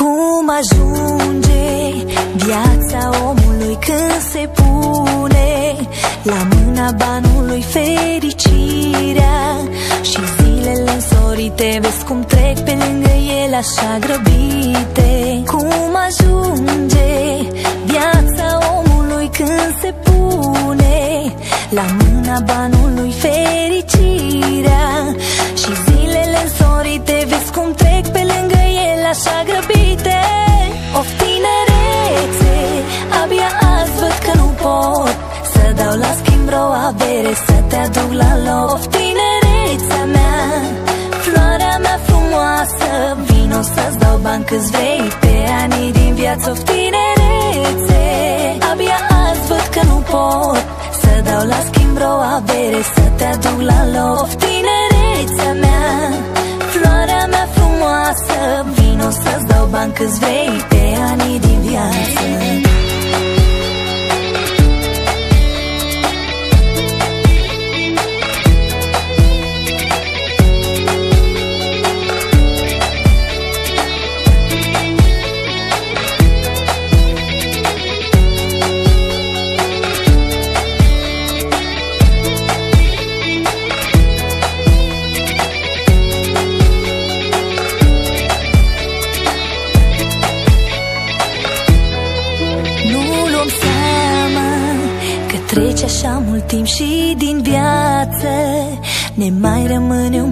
Cum ajunge viața omului când se pune la mâna banului fericirea și zilele însorite, vezi cum trec pe lângă el așa grăbite. Cum ajunge viața omului când se pune la mâna banului fericirea și zilele însorite, vezi cum trec pe lângă el așa grăbite. Of, tinerețe, abia azi văd că nu pot să dau la schimb vreo avere, să te aduc la loc. Of, tinerețea mea, floarea mea frumoasă, vino să-ți dau bani câți vrei pe anii din viață. Of, tinerețe, abia azi văd că nu pot să dau la schimb vreo avere, să te aduc la loc. Of, tinerețea mea, floarea mea frumoasă, vino să-ți dau bani câți vrei pe anii din viață. Trece așa mult timp și din viață ne mai rămâne un